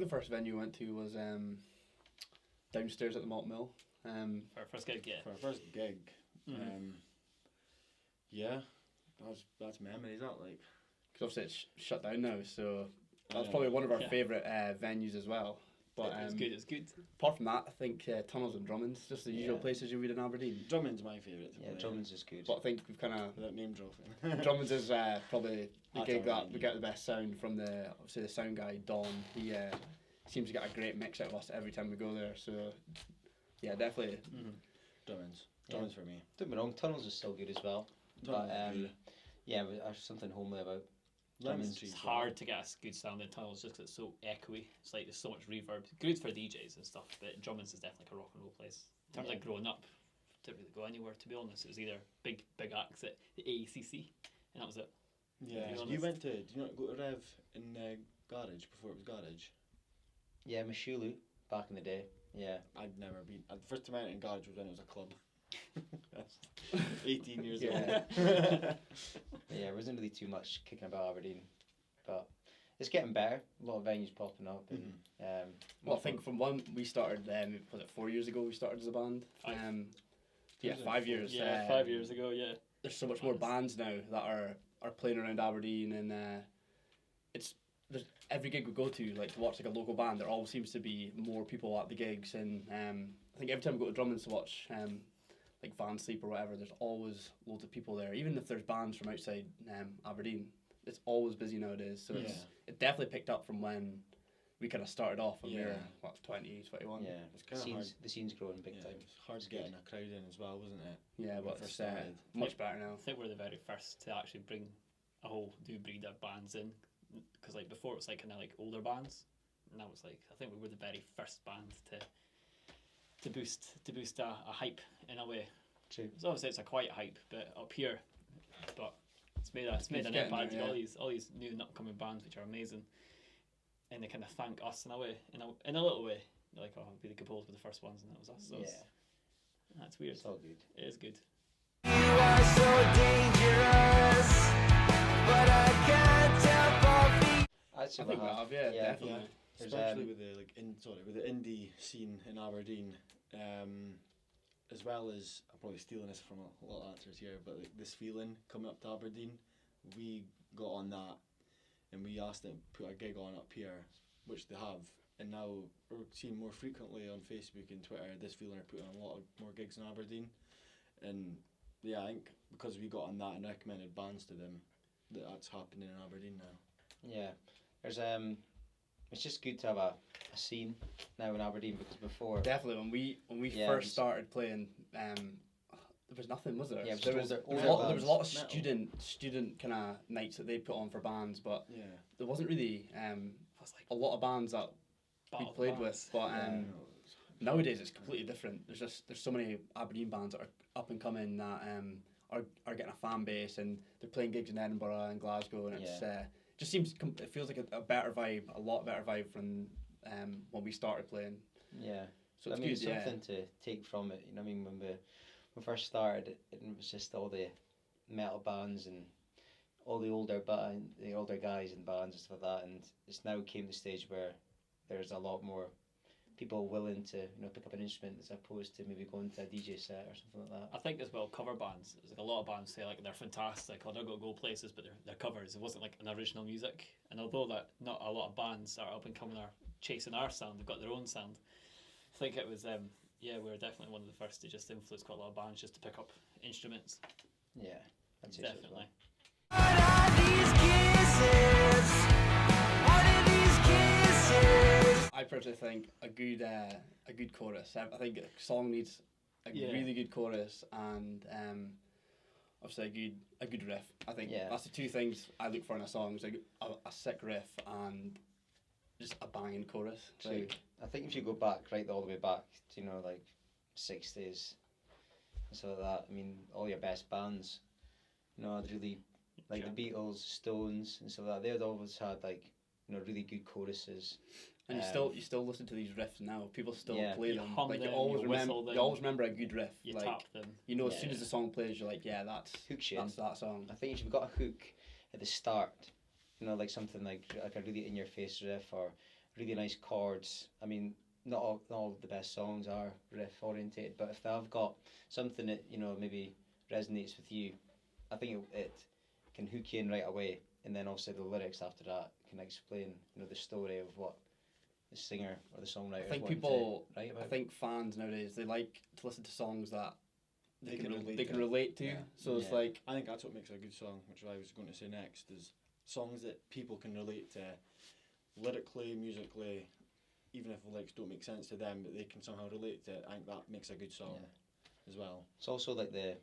first venue we went to was downstairs at the Malt Mill. For our first gig, yeah. For our first gig, Mhm. yeah, that's memories, that like. Because obviously it's shut down now, so that's Yeah. probably one of our Yeah. favourite venues as well. But It was good. It was good. apart from that, I think Tunnels and Drummond's, just the usual Yeah. places you read in Aberdeen. Drummond's my favourite. Yeah, Drummond's is good. But I think we've kind of Without name dropping. Drummond's is probably the At gig that Aberdeen. we get the best sound from. Obviously the sound guy Don. He seems to get a great mix out of us every time we go there. So yeah, definitely. Mm-hmm. Drummond's. Yeah. Drummond's for me. Don't get me wrong, Tunnels is still good as well. Drummond's But good. yeah, there's something homely about Lemon Drummond's. Street. It's hard to get a good sound in Tunnels just 'cause it's so echoey. It's like there's so much reverb. Good for DJs and stuff, but Drummond's is definitely like a rock and roll place. In terms Yeah. of growing up, didn't really go anywhere to be honest. It was either big acts at the AECC, and that was it. Yeah. to be You honest. went to? Did you not go to Rev in Garage before it was Garage? Yeah, Mashulu, back in the day. Yeah. I'd never been. The first time I went in Garage was when it was a club. That's 18 years Yeah. old. Yeah, there wasn't really too much kicking about Aberdeen. But it's getting better. A lot of venues popping up. And, Well, I think from when we started, was it 4 years ago we started as a band? Five. Yeah, 5 years. Yeah, 5 years ago. Yeah. There's so much more bands now that are playing around Aberdeen, and there's every gig we go to, like to watch like a local band, there always seems to be more people at the gigs, and I think every time we go to Drummond's to watch like Van Sleep or whatever, there's always loads of people there. Even if there's bands from outside Aberdeen, it's always busy nowadays. So it definitely picked up from when we kind of started off when we were 20, 21. yeah, It's kinda hard. the scene's growing big Yeah, time. it was hard getting a crowd in as well, wasn't it? Yeah, When but it first it's started. much better now. I think we're the very first to actually bring a whole new breed of bands in, because like before it was like kind of like older bands, and now it's like I think we were the very first band to boost a hype in a way. True. So obviously it's a quiet hype, but up here, but it's made an getting impact. there, All these new and upcoming bands which are amazing, and they kind of thank us in a way, in a little way. They're like, oh, the Capollos were the first ones, and that was us. So Yeah, that's weird. it's all good. It is good. You are so dangerous, but I can't help but be. I think we have, yeah, Yeah. definitely. There's, Especially with the with the indie scene in Aberdeen, as well as I'm probably stealing this from a lot of answers here, but like this feeling coming up to Aberdeen, we got on that, and we asked them to put a gig on up here, which they have, and now we're seeing more frequently on Facebook and Twitter. This feeling are putting on a lot of more gigs in Aberdeen, and yeah, I think because we got on that and recommended bands to them, that's happening in Aberdeen now. Yeah, there's it's just good to have a scene now in Aberdeen, because before Definitely, when we Yeah, first we- started playing, there was nothing, was there? Yeah, it was there was older- there was older there was a lot of bands. student kind of nights that they put on for bands, but Yeah. there wasn't really That's like a lot of bands that we battle played bands. with. But Yeah. nowadays it's completely different. There's so many Aberdeen bands that are up and coming that are getting a fan base, and they're playing gigs in Edinburgh and Glasgow, and it's just seems it feels like a better vibe, a lot better vibe from when we started playing. yeah. So I it's mean, good, it's something to take from it. You know what I mean? When we first started, it was just all the metal bands and all the older guys in bands and stuff like that. And it's now came to the stage where there's a lot more people willing to pick up an instrument as opposed to maybe going to a DJ set or something like that. I think as well cover bands. It's like a lot of bands say like they're fantastic, or they're going to go places, but they're covers. It wasn't like an original music. And although that not a lot of bands that are up and coming are chasing our sound, they've got their own sound. I think it was we were definitely one of the first to just influence quite a lot of bands just to pick up instruments. Yeah, I'd say so as Definitely. well. What are these kisses? What are these kisses? I personally think a good chorus. I think a song needs a Yeah. really good chorus and obviously a good riff. I think that's the two things I look for in a song: is like a sick riff and just a banging chorus. True. Like, I think if you go back, all the way back to, like 60s and stuff like that, I mean, all your best bands, had really, like the Beatles, Stones and stuff like that, they'd always had like, really good choruses. and you still listen to these riffs now. People still play You them. hum Like them, you always you whistle them. you always remember a good riff. You like tap them. as soon as the song plays, you're like, yeah, that's Hooks you in. that song. I think if you've got a hook at the start, like something like a really in-your-face riff or really nice chords. I mean, not all of the best songs are riff orientated, but if they've got something that maybe resonates with you, I think it can hook you in right away. And then obviously the lyrics after that can explain the story of what the singer or the songwriter. I think is people, to write about. I think fans nowadays, they like to listen to songs that they can relate relate to. Yeah. So it's Yeah. like, I think that's what makes a good song, which I was going to say next, is songs that people can relate to lyrically, musically, even if the lyrics don't make sense to them, but they can somehow relate to it. I think that makes a good song as well. It's also like the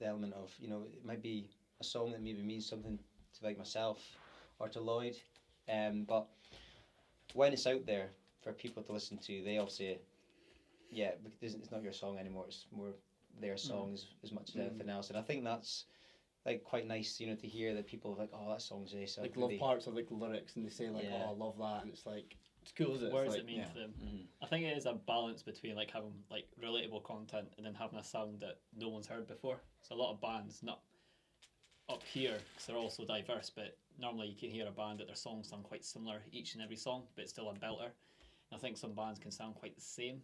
element of it might be a song that maybe means something to like myself or to Lloyd, but when it's out there for people to listen to, they all say, yeah, because it's not your song anymore. It's more their songs as much as anything else, and I think that's like quite nice, to hear that people are like, oh, that song's ace. like really... love parts of like the lyrics, and they say like, Yeah. oh, I love that, and it's like, it's cool, is it? What It's does like, it mean to them? Mhm. I think it is a balance between like having like relatable content and then having a sound that no one's heard before. So a lot of bands, not up here because they're all so diverse, but normally you can hear a band that their songs sound quite similar each and every song, but it's still a belter. And I think some bands can sound quite the same.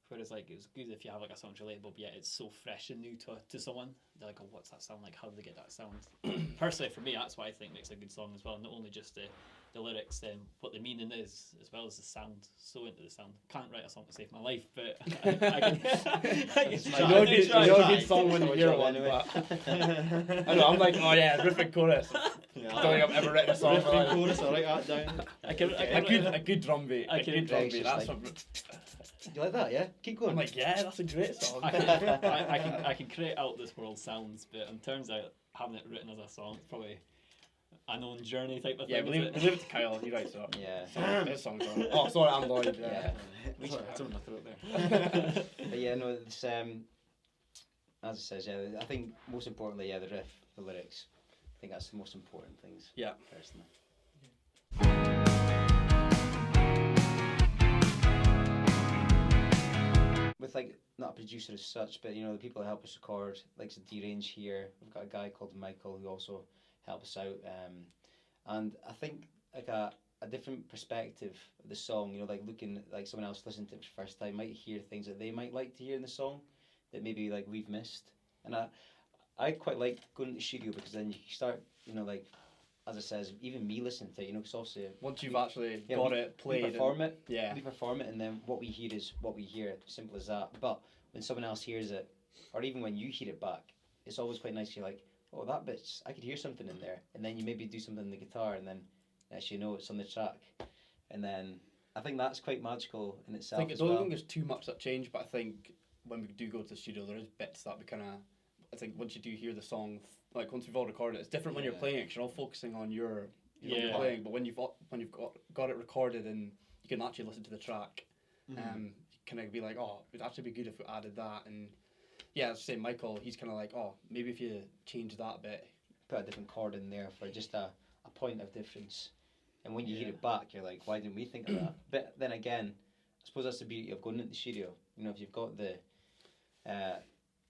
Whereas like it's good if you have like a song that's relatable, but yet it's so fresh and new to someone. They're like, oh, what's that sound like? How do they get that sound? Personally, for me, that's what I think makes a good song as well. Not only just the lyrics, what the meaning is, as well as the sound. So into the sound. Can't write a song to save my life, but I can. you know a good song when you hear one, but I know, I'm like, oh yeah, riffing chorus. Yeah, I don't think I've ever written a song. riff like and that. chorus, I'll write that down. I can A good drum beat. I A can- good drum It's beat. just That's like- what, You like that? Yeah, keep going. I'm like, yeah, that's a great song. I can create out this world sounds, but in terms of having it written as a song, it's probably a known journey type of Yeah, thing. we is leave it to Kyle. He writes it up. Yeah. His song's on. Oh, sorry, I'm Lloyd. Yeah. Sorry, I don't know through it there. But yeah, no, it's as it says, yeah, I think most importantly, yeah, the riff, the lyrics. I think that's the most important things. Yeah. Personally. With like not a producer as such, but the people that help us record, like the D-Range here. We've got a guy called Michael who also helps us out, and I think like a different perspective of the song. Like looking like someone else listening to it for the first time might hear things that they might like to hear in the song that maybe like we've missed, and I quite like going to the studio because then you start like as it says, even me listening to it, because obviously Once you've actually Yeah, got we- it played, we perform it. yeah, We perform it, and then what we hear is what we hear. Simple as that. But when someone else hears it, or even when you hear it back, it's always quite nice. You're like, oh, that bit's, I could hear something in there, and then you maybe do something on the guitar, and then next you know it's on the track, and then I think that's quite magical in I itself think I as don't well. think there's too much that changed, but I think when we do go to the studio, there is bits that we kind of. I think once you do hear the song, like once we've all recorded it, it's different when you're Yeah. playing it. 'Cause you're all focusing on your Yeah. your playing, but when you've got it recorded and you can actually listen to the track, you kind of be like, oh, it'd actually be good if we added that. And yeah, as I say, Michael, he's kind of like, oh, maybe if you change that bit. Put a different chord in there for just a point of difference. And when you hear it back, you're like, why didn't we think of that? But then again, I suppose that's the beauty of going into the studio. If you've got the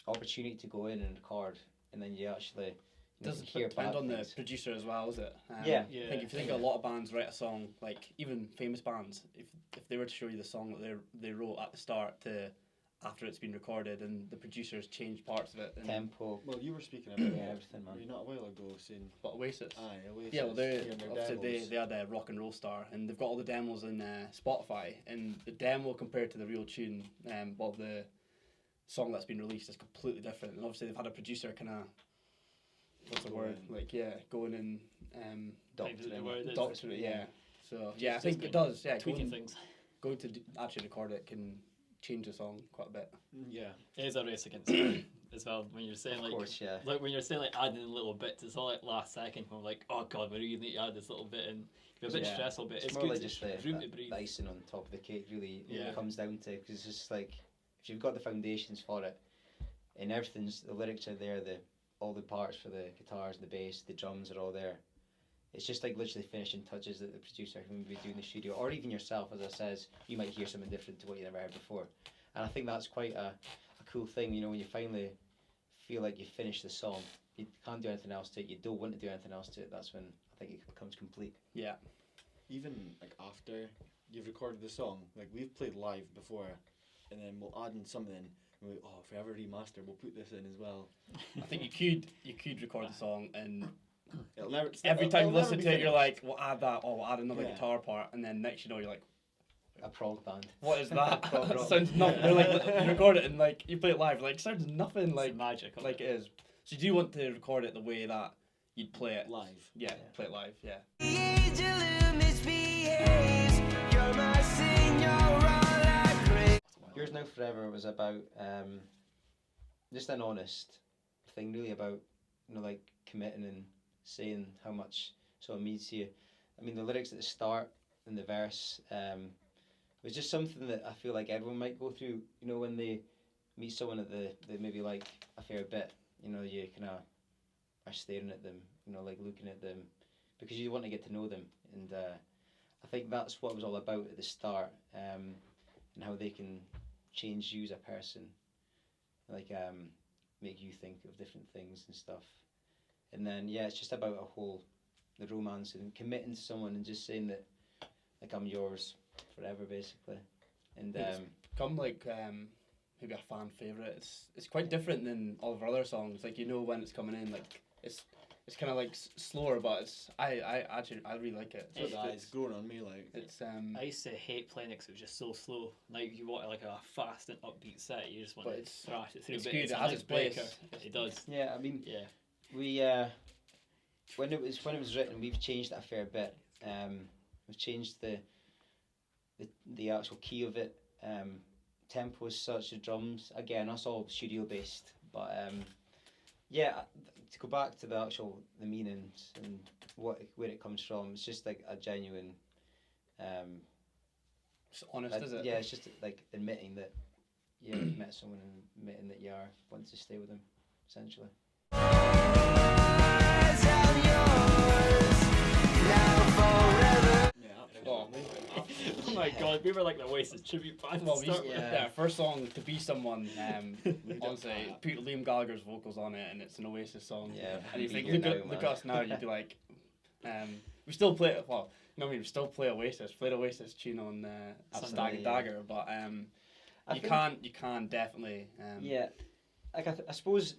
opportunity to go in and record, and then you actually Does hear it depend back on the things. producer as well, is it? Yeah. I think if you think a lot of bands write a song, like even famous bands, if they were to show you the song that they wrote at the start to after it's been recorded, and the producers changed parts of it. And, Tempo. Well, you were speaking about Yeah, everything, man. were you not a while ago saying, but Oasis. aye, Oasis, Yeah, well, hearing their obviously demos. they had a Rock and Roll Star, and they've got all the demos in Spotify, and the demo compared to the real tune, well, the song that's been released is completely different, and obviously they've had a producer kind of, what's the Go word, in. like, yeah, going and Doctoring it. Where it is. doctor it, yeah. So, yeah, I Just think good. it does, yeah, Tweaking going things. to actually record it can change the song quite a bit. Yeah. It is a race against time as well. When you're saying Of like, course, yeah. like when you're saying like adding in little bits, it's all like last second. When we're like, oh god, we really need to add this little bit, and you're a bit Yeah. stressful. But It's it's more good. like It's just room to breathe. the icing on top of the cake, really. Yeah. It comes down to, because it's just like, if you've got the foundations for it, and everything's, the lyrics are there, all the parts for the guitars, the bass, the drums are all there. It's just like literally finishing touches that the producer can maybe do in the studio, or even yourself, as I says, you might hear something different to what you never heard before. And I think that's quite a cool thing, when you finally feel like you finished the song, you can't do anything else to it, you don't want to do anything else to it, that's when I think it becomes complete. Yeah. even like after you've recorded the song, like we've played live before, and then we'll add in something. And we if we ever remaster, we'll put this in as well. I think you could record the song and It'll never. every time you it'll never listen be to it, you're finished. like, we'll add that, or we'll add another Yeah. guitar part, and then next you know, you're like, A prog band. what is that? Prog rock. Sounds nothing. They're like, you record it and like you play it live, like sounds nothing It's like the magic of like it. it is. So you do want to record it the way that you'd play it live. Yeah, play it live. Yeah. The angel who misbehaves, you're my Senora Grace. Yours Now Forever was about just an honest thing, really, about like committing and saying how much sort of means to you. I mean, the lyrics at the start and the verse was just something that I feel like everyone might go through. You know, when they meet someone that they maybe like a fair bit. You know, you kind of are staring at them. You know, like looking at them because you want to get to know them. And I think that's what it was all about at the start, and how they can change you as a person, like make you think of different things and stuff. And then it's just about the romance and committing to someone and just saying that like I'm yours forever basically. And It's Come like maybe a fan favorite. It's quite different than all of our other songs. Like you know when it's coming in. Like it's kind of like slower, but I really like it. So it's growing on me like. It's I used to hate playing it because it was just so slow. Like you want like a fast and upbeat set, you just want But to it's- thrash it through. it's but good, It's it a has nice its place. breaker. It does. yeah, I mean Yeah. we when it was written, we've changed it a fair bit. We've changed the actual key of it. Tempo as such, the drums. Again, that's all studio based. But to go back to the meanings and where it comes from, it's just like a genuine. It's honest, is it? Yeah, it's just like admitting that you've met someone and admitting that you are wanting to stay with them, essentially. As I'm yours, now forever. Yeah, Oh. Oh my god, we were like the Oasis tribute band. Well, to start with. yeah, first song to be someone. We Honestly, don't- put Liam Gallagher's vocals on it, and it's an Oasis song. Yeah, And you be think, here look now, at man. us now. You'd be like, we still play it. Well, you know what I mean, we still play Oasis. Played Oasis tune on at Sunday, Stag and yeah. Dagger, but I you think- can definitely. Yeah, like I suppose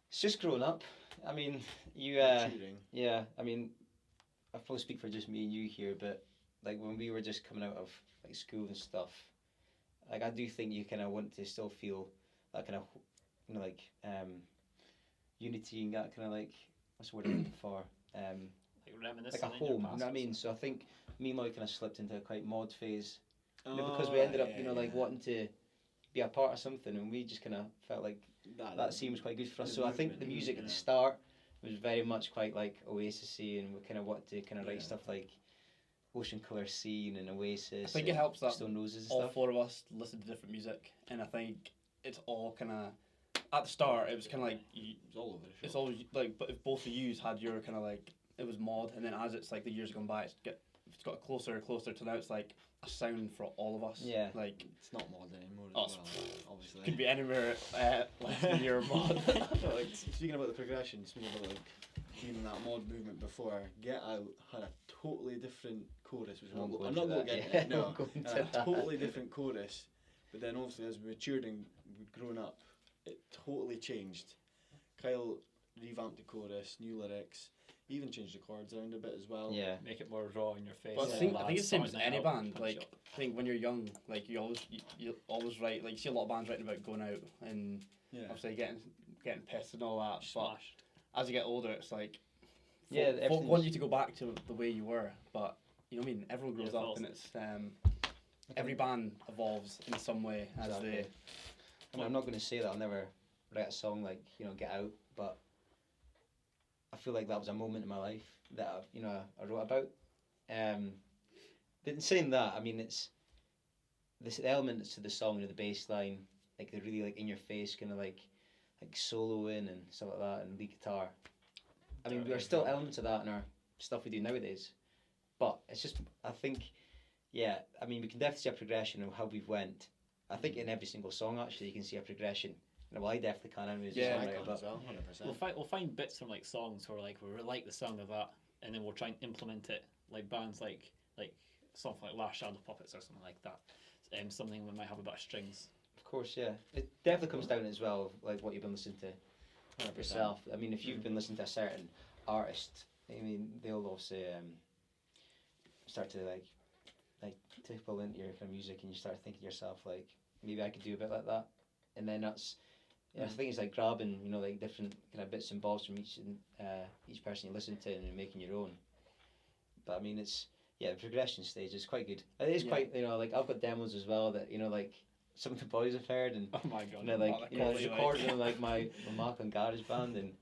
it's just growing up. I mean, you. Maturing. Yeah, I mean, I probably speak for just me and you here, but like when we were just coming out of like school and stuff, like I do think you kind of want to still feel that kind of, you know, like unity and that kind of like what's the word I'm looking for, Like reminiscing like a in your home. You past know what I or mean? something. So I think me and Lloyd kind of slipped into a quite mod phase, you know, because we ended up, you know, like wanting to be a part of something, and we just kind of felt like that seems quite good for us. the So I think movement, the music at the yeah. start was very much quite like Oasis-y, and we kind of wanted to kind of write Yeah. stuff like Ocean Colour Scene and Oasis. I think it and helps that Stone Roses and all stuff. four of us listen to different music, and I think it's all kind of at the start. It was kind of like It's all over the shop. it's always like, but if both of you had your kind of like it was mod, and then as it's like the years gone by, it's got closer and closer to now. It's like a sound for all of us. Yeah. Like It's not mod anymore Oh, as well, obviously. could be anywhere less than your mod. No, like, speaking about the progression, speaking about like being in that mod movement before, Get Out had a totally different chorus, which Won't go I'm not into going to that, get yeah, into. No, won't go into a that. totally different chorus. But then obviously as we matured and we'd grown up, it totally changed. Kyle revamped the chorus, new lyrics, even changed the chords around a bit as well. Yeah. Make it more raw in your face. But I Yeah. think it's the same Lads, as any something band. out, Like punch up. I think when you're young, like you always write. Like you see a lot of bands writing about going out and Yeah. obviously getting pissed and all that. But Smashed. as you get older, it's like Yeah, folk everything's- want you to go back to the way you were. But you know what I mean. Everyone grows Yeah, up, false. and it's every band evolves in some way as Exactly. they. I mean, I'm not going to say that I'll never write a song like, you know, Get Out, but I feel like that was a moment in my life that I wrote about. But in saying that, I mean, it's this elements to the song, you know, the bass line, like they're really like in your face, kind of like soloing and stuff like that, and lead guitar. I mean, there are still elements of that in our stuff we do nowadays, but it's just, I think, yeah, I mean, we can definitely see a progression of how we've went. I think in every single song, actually, you can see a progression. Well, I definitely can. I'm a Yeah, I songwriter, can but as well, 100%. We'll find bits from like songs where like we like the sound of that, and then we'll try and implement it like bands like something like Last Shadow Puppets or something like that. Something that might have a bit of strings. Of course, yeah. It definitely comes down as well, like what you've been listening to 100%. yourself. I mean, if you've been listening to a certain artist, I mean, they'll also start to like tipple into your kind of music, and you start thinking to yourself like, maybe I could do a bit like that, and then that's. Yeah, I think it's like grabbing, like different kind of bits and bobs from each person you listen to and making your own. But I mean, the progression stage is quite good. It is quite, like I've got demos as well that like some of the boys have heard, and Oh my god! it's recorded on like my Mac on GarageBand, and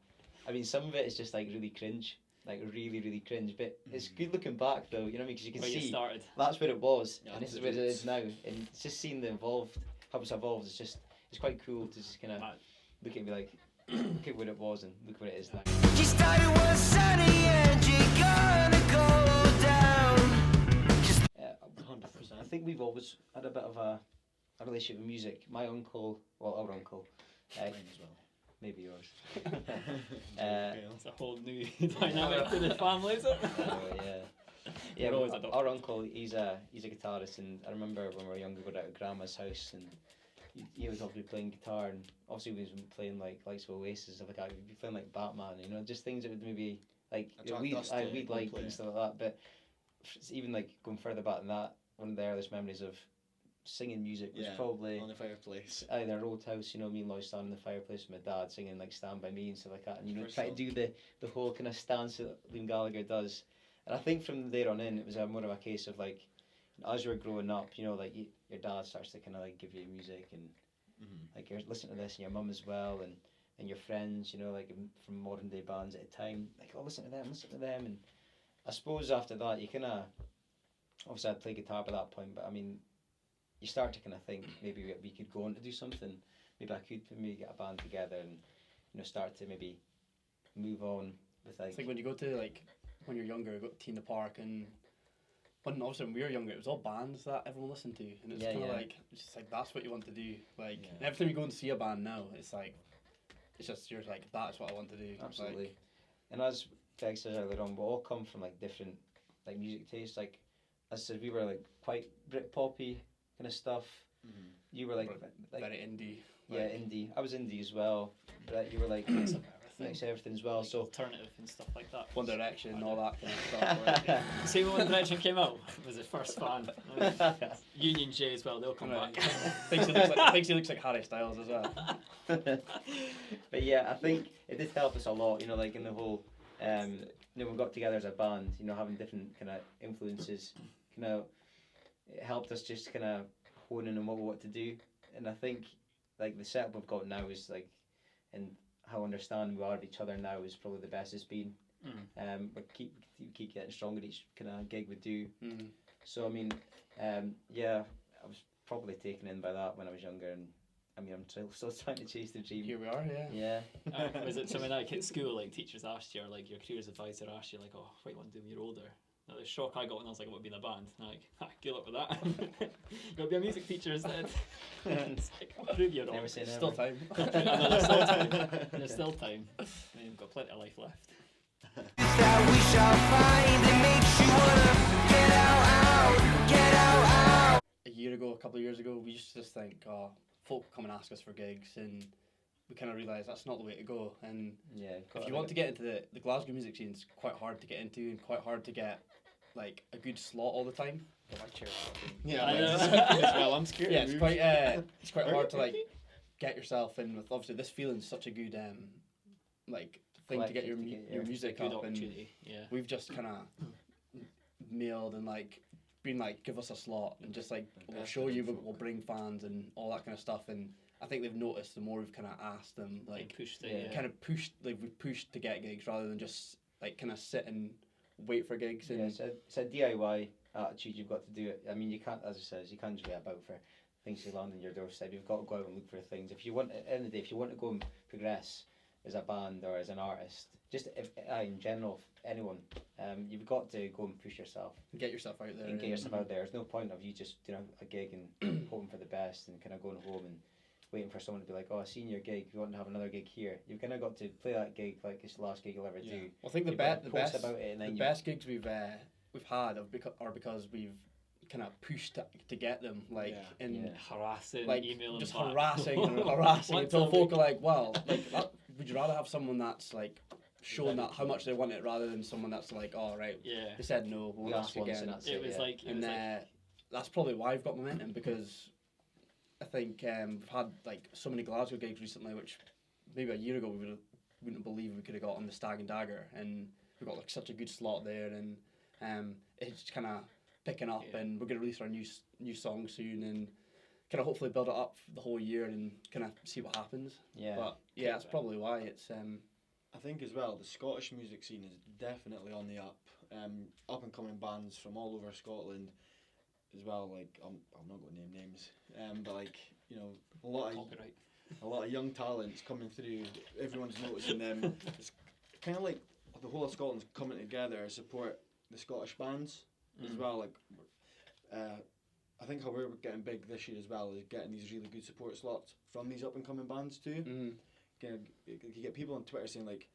I mean some of it is just like really cringe, like really really cringe. But it's good looking back though, you know what I mean? Because you can Where you see started. that's where it was, Yeah, and this is that's where it the is now, and it's just seeing how it's evolved. It's quite cool to just kind of Mad. look at it and be like, look at where it was and look where it is now. You started one sunny and you're gonna go down. Yeah, 100%. I think we've always had a bit of a relationship with music. My uncle, well, our uncle, Mine as well. maybe yours. It's a whole new dynamic to the family, is it? Yeah, We're always our adopted. uncle, he's a guitarist, and I remember when we were younger, we were out at Grandma's house, and he was obviously playing guitar, and obviously we was playing like likes of Oasis, stuff like that. We'd be playing like Batman, just things that would maybe like Attract we'd us to we'd go like play and it. stuff like that. But even like going further back than that, one of the earliest memories of singing music was probably on the fireplace. either our old house, me and Lloyd standing in the fireplace with my dad singing like Stand By Me and stuff like that, and For try sure. to do the whole kind of stance that Liam Gallagher does. And I think from there on in, it was more of a case of like, as you were growing up, like your dad starts to kind of like give you music, and like you're listening to this, and your mum as well, and your friends, like from modern day bands at the time, like, oh, listen to them, and I suppose after that you kind of, obviously I'd play guitar by that point, but I mean, you start to kind of think maybe we could go on to do something. Maybe I could maybe get a band together and start to maybe move on with like. I think when you go to like when you're younger, go to Teen the Park, and when we were younger, it was all bands that everyone listened to, and it's kind of like it's just like that's what you want to do. Like and every time you go and see a band now, it's like it's just you're like that's what I want to do. Absolutely. Like, And as Greg said earlier on, we all come from like different like music tastes. Like as I said, we were like quite Britpoppy kind of stuff. You were like very indie. yeah, indie. I was indie as well, but you were like mix everything as well. Like So alternative and stuff like that. One Direction and all that kind of stuff. Like, See when One Direction came out, was the first fan. Union J as well, they'll come right. back. thinks he looks like Harry Styles as well. but yeah, I think it did help us a lot. Like in the whole, we got together as a band. Having different kind of influences, it helped us just kind of hone in on what we want to do. And I think like the setup we've got now is like, and how understanding we are of each other now is probably the best it's been. We keep getting stronger each kind of gig we do. So I mean, yeah, I was probably taken in by that when I was younger, and I mean I'm still trying to chase the dream. Here we are, yeah. Yeah. Was it something like at school, like teachers asked you, or like your careers advisor asked you, like, oh, what do you want to do when you're older? Now, the shock I got when I was like, I want to be in a band. And I'm like, good luck with that. You've got to be a music teacher instead. It's like, I'll prove you wrong. Never say never. Still time. I know, there's still time. There's still time. I mean, we've got plenty of life left. That we shall find that makes you wanna get out. A couple of years ago, we used to just think, oh, folk come and ask us for gigs, and we kind of realised that's not the way to go. And Yeah. if you want to get into the Glasgow music scene, it's quite hard to get into and quite hard to get like a good slot all the time. Got my chair out. Yeah, I know. as well. I'm scared. Yeah, it's quite hard to like get yourself in with. Obviously, this feeling's such a good like thing to get your music Good up, and opportunity, yeah. we've just kind of mailed and like been like, give us a slot and just like we'll show you, we'll bring fans and all that kind of stuff. And I think they've noticed the more we've kind of asked them, like pushed it, yeah. kind of pushed, like we've pushed to get gigs rather than just like kind of sit and wait for gigs. And Yeah, it's a DIY attitude. You've got to do it. I mean, you can't, as it says, you can't just wait about for things to land on your doorstep. You've got to go out and look for things. If you want, at the end of the day, if you want to go and progress as a band or as an artist, just in general, anyone, you've got to go and push yourself get yourself out there. and get yourself out there. There's no point of you just doing a gig and hoping for the best and kind of going home and waiting for someone to be like, oh, I've seen your gig, you want to have another gig here. You've kind of got to play that gig like it's the last gig you'll ever do. Well, I think the You've got to the post best about it, and then the best gigs we've we've had are because we've kind of pushed to get them, like Yeah. in Yeah. Harassing, like emailing just back. harassing and harassing Once until a folk week. are like, well, like would you rather have someone that's like shown Very that how much they want it rather than someone that's like, oh right, Yeah. they said no, we'll We ask asked once again. and that's It was yeah. like, it And was like, that's probably why I've got momentum, because I think we've had like so many Glasgow gigs recently, which maybe a year ago wouldn't believe we could have got on the Stag and Dagger, and we've got like such a good slot there, and it's kind of picking up, Yeah. and we're gonna release our new song soon, and kind of hopefully build it up the whole year and kind of see what happens. Yeah. But yeah, that's probably why it's I think as well the Scottish music scene is definitely on the up. Up and coming bands from all over Scotland as well. Like I'm not going to name names, but like you know copyright. a lot of young talents coming through. Everyone's noticing them. It's kind of like the whole of Scotland's coming together to support the Scottish bands as well. Like I think how we're getting big this year as well is getting these really good support slots from these up and coming bands too. You get people on Twitter saying like,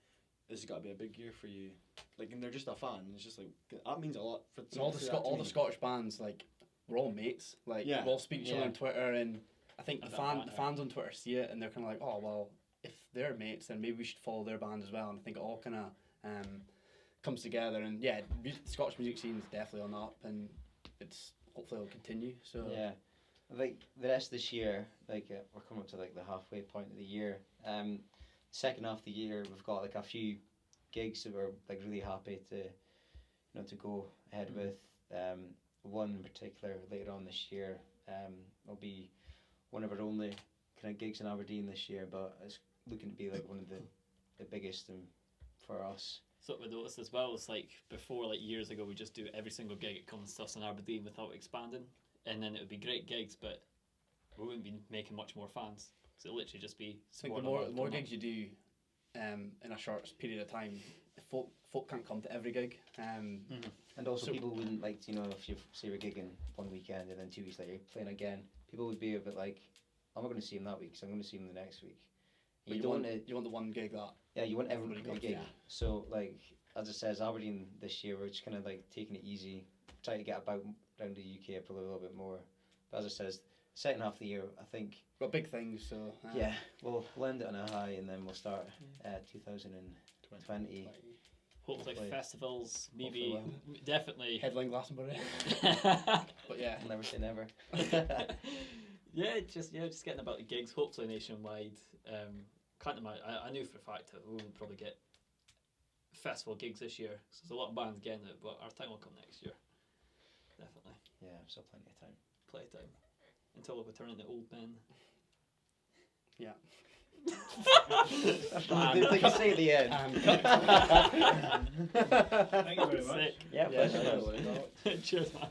"This has got to be a big year for you," like, and they're just a fan. And it's just like that means a lot for and all the the Scottish bands, like we're all mates. Like Yeah. we all speak to each other Yeah. on Twitter, and I think And the that banter. fans on Twitter see it, and they're kind of like, oh well, if they're mates, then maybe we should follow their band as well. And I think it all kind of comes together, and yeah, the Scottish music scene is definitely on the up, and it's hopefully it'll continue. So Yeah, I think the rest of this year, like we're coming up to like the halfway point of the year. Second half of the year, we've got like a few gigs that we're like really happy to go ahead with. One in particular later on this year, will be one of our only kind of gigs in Aberdeen this year, but it's looking to be like one of the biggest for us. So what we noticed as well is like before, like years ago, we just do every single gig it comes to us in Aberdeen without expanding, and then it would be great gigs, but we wouldn't be making much more fans. So it'll literally just be. I think the more gigs you do in a short period of time, folk can't come to every gig. And also So- people wouldn't like to, if you say we're gigging one weekend and then 2 weeks later you're playing again, people would be a bit like, I'm not going to see him that week, so I'm going to see him the next week. But You you don't want want to, you want the one gig that yeah, you want everybody everybody comes, gig. yeah. So like, as it says, Aberdeen this year, we're just kind of like taking it easy, trying to get about around the UK probably a little bit more. But as it says, second half of the year, I think, got big things. So yeah, we'll end it on a high and then we'll start 2020. Hopefully Hopefully. festivals, Hopefully maybe, definitely. headline Glastonbury. But yeah, I'll never say never. yeah, just getting about the gigs, hopefully nationwide. Can't imagine. I knew for a fact that we will probably get festival gigs this year. So there's a lot of bands getting it, but our time will come next year. Definitely, Yeah, still plenty of time. playtime until we turn into old men. yeah. They can say at the end. And Thank you very much. Yeah, Yeah, pleasure. Yeah. Cheers, man.